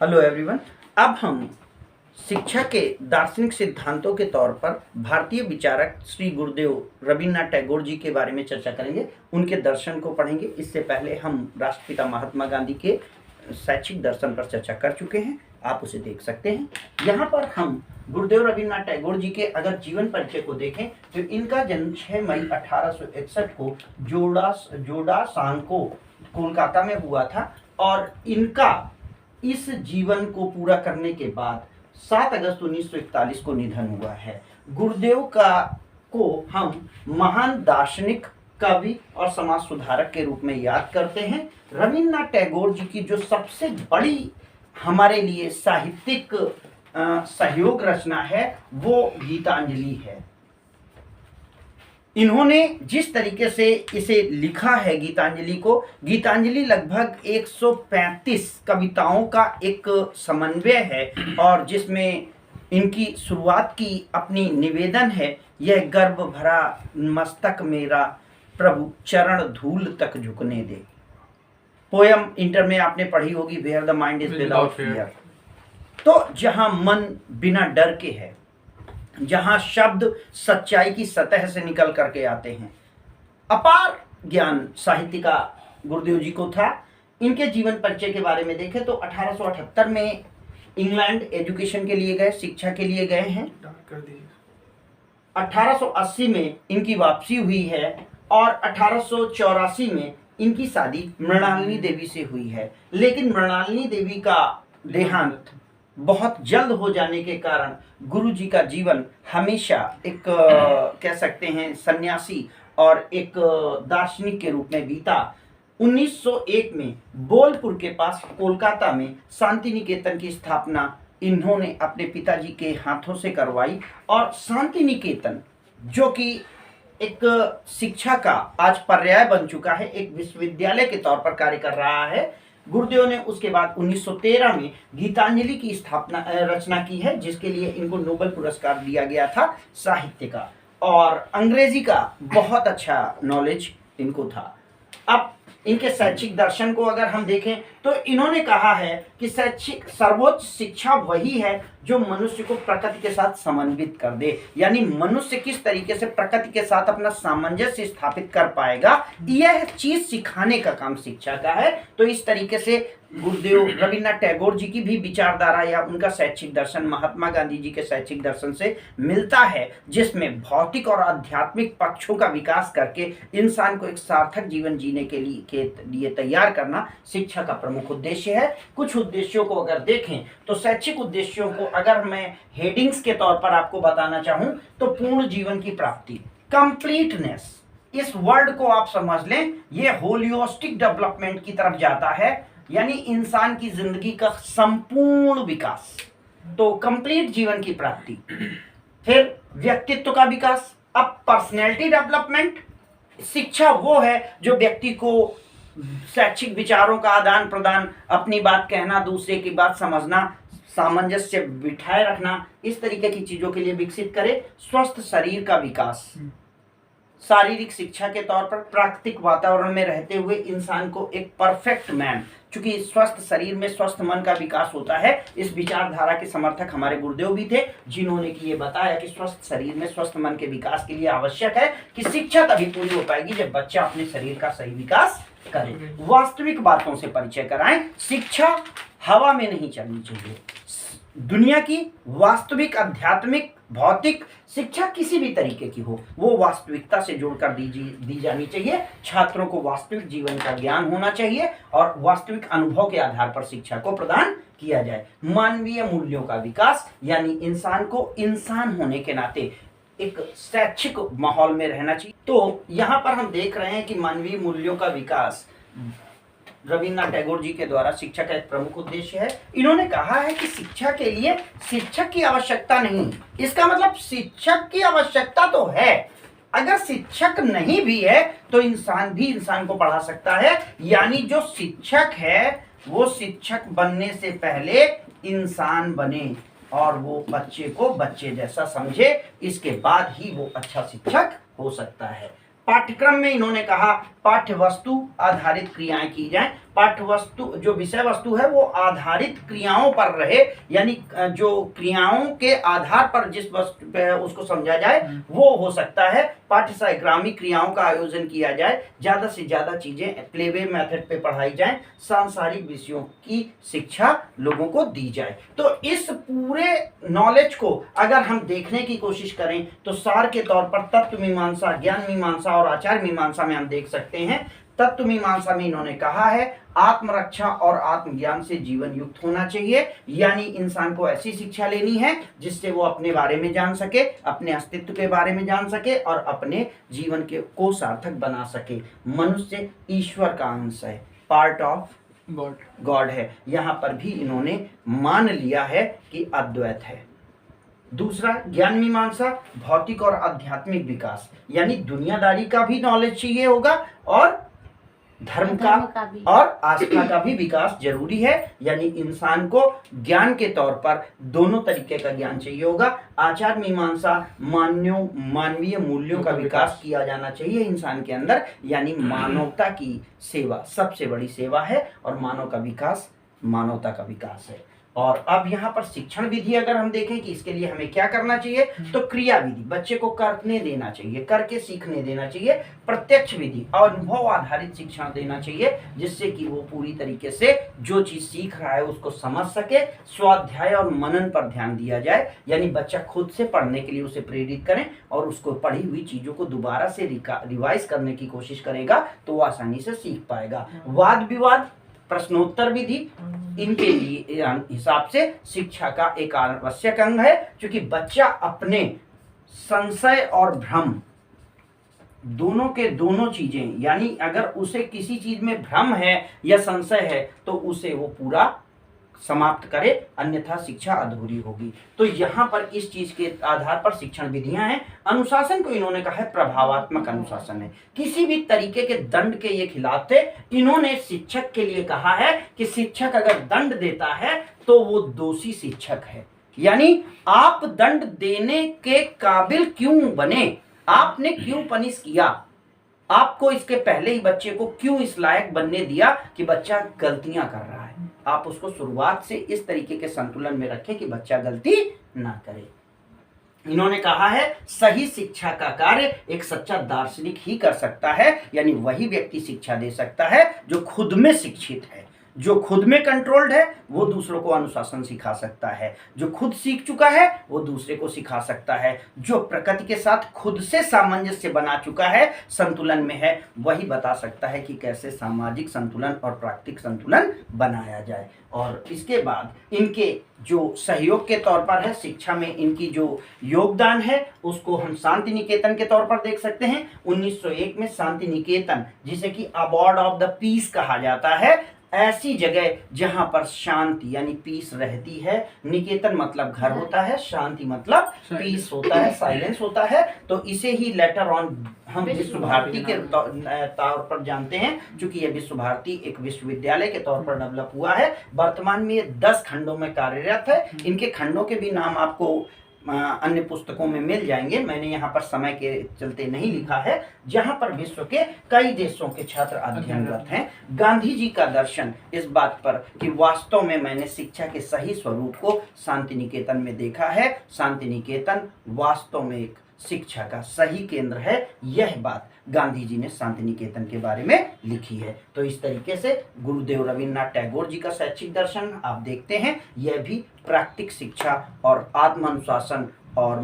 Hello everyone. अब हम शिक्षा के दार्शनिक सिद्धांतों के तौर पर भारतीय विचारक श्री गुरुदेव रवीन्द्रनाथ टैगोर जी के बारे में चर्चा करेंगे, उनके दर्शन को पढ़ेंगे। इससे पहले हम राष्ट्रपिता महात्मा गांधी के शैक्षिक दर्शन पर चर्चा कर चुके हैं, आप उसे देख सकते हैं। यहाँ पर हम गुरुदेव रवीन्द्रनाथ टैगोर जी के अगर जीवन परिचय को देखें तो इनका जन्म 6 मई 1861 को जोड़ासांको कोलकाता में हुआ था और इनका इस जीवन को पूरा करने के बाद 7 अगस्त 1941 को निधन हुआ है। गुरुदेव को हम महान दार्शनिक, कवि और समाज सुधारक के रूप में याद करते हैं। रवीन्द्रनाथ टैगोर जी की जो सबसे बड़ी हमारे लिए साहित्यिक सहयोग रचना है वो गीतांजलि है। इन्होंने जिस तरीके से इसे लिखा है गीतांजलि लगभग 135 कविताओं का एक समन्वय है और जिसमें इनकी शुरुआत की अपनी निवेदन है, यह गर्व भरा मस्तक मेरा प्रभु चरण धूल तक झुकने दे। पोयम इंटर में आपने पढ़ी होगी, where the mind is without fear. तो जहां मन बिना डर के है, जहां शब्द सच्चाई की सतह से निकल करके आते हैं, अपार ज्ञान साहित्य का गुरुदेव जी को था। इनके जीवन परिचय के बारे में देखें तो 1878 में इंग्लैंड एजुकेशन के लिए गए, शिक्षा के लिए गए हैं। 1880 में इनकी वापसी हुई है और 1884 में इनकी शादी मृणालिनी देवी से हुई है। लेकिन मृणालिनी देवी का देहांत बहुत जल्द हो जाने के कारण गुरु जी का जीवन हमेशा एक कह सकते हैं सन्यासी और एक दार्शनिक के रूप में बीता। 1901 में बोलपुर के पास कोलकाता में शांति निकेतन की स्थापना इन्होंने अपने पिताजी के हाथों से करवाई और शांति निकेतन जो कि एक शिक्षा का आज पर्याय बन चुका है, एक विश्वविद्यालय के तौर पर कार्य कर रहा है। गुरुदेव ने उसके बाद 1913 में गीतांजलि की रचना की है, जिसके लिए इनको नोबेल पुरस्कार दिया गया था साहित्य का, और अंग्रेजी का बहुत अच्छा नॉलेज इनको था। अब इनके शैक्षिक दर्शन को अगर हम देखें तो इन्होंने कहा है कि सर्वोच्च शिक्षा वही है जो मनुष्य को प्रकृति के साथ समन्वित कर दे, यानी मनुष्य किस तरीके से प्रकृति के साथ अपना सामंजस्य स्थापित कर पाएगा, यह चीज सिखाने का काम शिक्षा का है। तो इस तरीके से गुरुदेव रवीन्द्रनाथ टैगोर जी की भी विचारधारा या उनका शैक्षिक दर्शन महात्मा गांधी जी के शैक्षिक दर्शन से मिलता है, जिसमें भौतिक और आध्यात्मिक पक्षों का विकास करके इंसान को एक सार्थक जीवन जीने के लिए तैयार करना शिक्षा का प्रमुख उद्देश्य है। कुछ उद्देश्यों को अगर देखें तो शैक्षिक उद्देश्यों को अगर मैं हेडिंग्स के तौर पर आपको बताना चाहूं तो पूर्ण जीवन की प्राप्ति, कंप्लीटनेस, इस वर्ड को आप समझ लें, ये होलिस्टिक डेवलपमेंट की तरफ जाता है, यानी इंसान की जिंदगी का संपूर्ण विकास। तो कंप्लीट जीवन की प्राप्ति, फिर व्यक्तित्व का विकास। अब पर्सनैलिटी डेवलपमेंट, शिक्षा वो है जो व्यक्ति को शैक्षिक विचारों का आदान प्रदान, अपनी बात कहना, दूसरे की बात समझना, सामंजस्य बिठाए रखना, इस तरीके की चीजों के लिए विकसित करे। स्वस्थ शरीर का विकास, शारीरिक शिक्षा के तौर पर प्राकृतिक वातावरण में रहते हुए इंसान को एक परफेक्ट मैन, चूंकि स्वस्थ शरीर में स्वस्थ मन का विकास होता है, इस विचारधारा के समर्थक हमारे गुरुदेव भी थे, जिन्होंने कि ये बताया कि स्वस्थ शरीर में स्वस्थ मन के विकास के लिए आवश्यक है कि शिक्षा तभी पूरी हो पाएगी जब बच्चा अपने शरीर का सही विकास करे। वास्तविक बातों से परिचय कराएं। शिक्षा हवा में नहीं चलनी चाहिए। दुनिया की वास्तविक, आध्यात्मिक, भौतिक शिक्षा किसी भी तरीके की हो, वो वास्तविकता से जोड़कर दी जानी चाहिए। छात्रों को वास्तविक जीवन का ज्ञान होना चाहिए और वास्तविक अनुभव के आधार पर शिक्षा को प्रदान किया जाए। मानवीय मूल्यों का विकास, यानी इंसान को इंसान होने के नाते एक शैक्षिक माहौल में रहना चाहिए। तो यहाँ पर हम देख रहे हैं कि मानवीय मूल्यों का विकास रवीन्द्रनाथ टैगोर जी के द्वारा शिक्षा का एक प्रमुख उद्देश्य है। इन्होंने कहा है कि शिक्षा के लिए शिक्षक की आवश्यकता नहीं, इसका मतलब शिक्षक की आवश्यकता तो है, अगर शिक्षक नहीं भी है तो इंसान भी इंसान को पढ़ा सकता है। यानी जो शिक्षक है वो शिक्षक बनने से पहले इंसान बने और वो बच्चे को बच्चे जैसा समझे, इसके बाद ही वो अच्छा शिक्षक हो सकता है। पाठ्यक्रम में इन्होंने कहा पाठ्य वस्तु आधारित क्रियाएं की जाएं। पाठ्य वस्तु जो विषय वस्तु है वो आधारित क्रियाओं पर रहे, यानी जो क्रियाओं के आधार पर जिस वस्तु पे उसको समझा जाए वो हो सकता है। पाठ्यक्रमिक क्रियाओं का आयोजन किया जाए, ज्यादा से ज्यादा चीजें प्लेवे मेथड पे पढ़ाई जाए, सांसारिक विषयों की शिक्षा लोगों को दी जाए। तो इस पूरे नॉलेज को अगर हम देखने की कोशिश करें तो सार के तौर पर तत्व मीमांसा, ज्ञान मीमांसा और आचार मीमांसा में हम देख सकते हैं। तत्व मीमांसा में इन्होंने कहा है आत्मरक्षा और आत्मज्ञान से जीवन युक्त होना चाहिए, यानी इंसान को ऐसी शिक्षा लेनी है जिससे वो अपने बारे में जान सके, अपने अस्तित्व के बारे में जान सके और अपने जीवन के को सार्थक बना सके। मनुष्य ईश्वर का अंश है, पार्ट ऑफ गॉड है। यहाँ पर भी इन्होंने मान लिया है कि अद्वैत है। दूसरा ज्ञान मीमांसा, भौतिक और आध्यात्मिक विकास, यानी दुनियादारी का भी नॉलेज चाहिए होगा और धर्म का और आस्था का भी विकास जरूरी है, यानी इंसान को ज्ञान के तौर पर दोनों तरीके का ज्ञान चाहिए होगा। आचार मीमांसा, मानवीय मूल्यों का विकास किया जाना चाहिए इंसान के अंदर, यानी मानवता की सेवा सबसे बड़ी सेवा है और मानव का विकास मानवता का विकास है। और अब यहाँ पर शिक्षण विधि अगर हम देखें कि इसके लिए हमें क्या करना चाहिए, तो क्रिया विधि, बच्चे को करने देना चाहिए, करके सीखने देना चाहिए। प्रत्यक्ष विधि, अनुभव आधारित शिक्षण देना चाहिए जिससे कि वो पूरी तरीके से जो चीज सीख रहा है उसको समझ सके। स्वाध्याय और मनन पर ध्यान दिया जाए, यानी बच्चा खुद से पढ़ने के लिए उसे प्रेरित करें और उसको पढ़ी हुई चीजों को दोबारा से रिवाइज करने की कोशिश करेगा तो वो आसानी से सीख पाएगा। वाद विवाद, प्रश्नोत्तर विधि, इनके लिए हिसाब से शिक्षा का एक आवश्यक अंग है, क्योंकि बच्चा अपने संशय और भ्रम दोनों के दोनों चीजें, यानी अगर उसे किसी चीज में भ्रम है या संशय है तो उसे वो पूरा समाप्त करे, अन्यथा शिक्षा अधूरी होगी। तो यहाँ पर इस चीज के आधार पर शिक्षण विधियां हैं। अनुशासन को इन्होंने कहा है प्रभावात्मक अनुशासन है, किसी भी तरीके के दंड के ये खिलाफ थे। इन्होंने शिक्षक के लिए कहा है कि शिक्षक अगर दंड देता है तो वो दोषी शिक्षक है, यानी आप दंड देने के काबिल क्यों बने, आपने क्यों पनिश किया, आपको इसके पहले ही बच्चे को क्यों इस लायक बनने दिया कि बच्चा गलतियां कर रहा है। आप उसको शुरुआत से इस तरीके के संतुलन में रखें कि बच्चा गलती ना करे। इन्होंने कहा है सही शिक्षा का कार्य एक सच्चा दार्शनिक ही कर सकता है, यानी वही व्यक्ति शिक्षा दे सकता है जो खुद में शिक्षित है, जो खुद में कंट्रोल्ड है वो दूसरों को अनुशासन सिखा सकता है, जो खुद सीख चुका है वो दूसरे को सिखा सकता है, जो प्रकृति के साथ खुद से सामंजस्य बना चुका है, संतुलन में है, वही बता सकता है कि कैसे सामाजिक संतुलन और प्राकृतिक संतुलन बनाया जाए। और इसके बाद इनके जो सहयोग के तौर पर है शिक्षा में, इनकी जो योगदान है उसको हम शांति निकेतन के तौर पर देख सकते हैं। 1901 में शांति निकेतन, जिसे कि अवार्ड ऑफ द पीस कहा जाता है, ऐसी जगह जहां पर शांति यानी पीस रहती है। निकेतन मतलब घर होता है, शांति मतलब पीस होता है, साइलेंस होता है। तो इसे ही लेटर ऑन हम विश्व भारती के तौर पर जानते हैं, क्योंकि यह विश्व भारती एक विश्वविद्यालय के तौर पर डेवलप हुआ है। वर्तमान में ये 10 खंडों में कार्यरत है। इनके खंडों के भी नाम आपको अन्य पुस्तकों में मिल जाएंगे, मैंने यहाँ पर समय के चलते नहीं लिखा है। जहाँ पर विश्व के कई देशों के छात्र अध्ययनरत हैं। गांधी जी का दर्शन इस बात पर कि वास्तव में मैंने शिक्षा के सही स्वरूप को शांति निकेतन में देखा है, शांति निकेतन वास्तव में एक शिक्षा का सही केंद्र है, यह बात गांधी जी ने शांति निकेतन के बारे में लिखी है। तो इस तरीके से गुरुदेव रविन्द्रनाथ टैगोर जी का शैक्षिक दर्शन आप देखते हैं, यह भी प्राकृतिक शिक्षा और आत्म अनुशासन और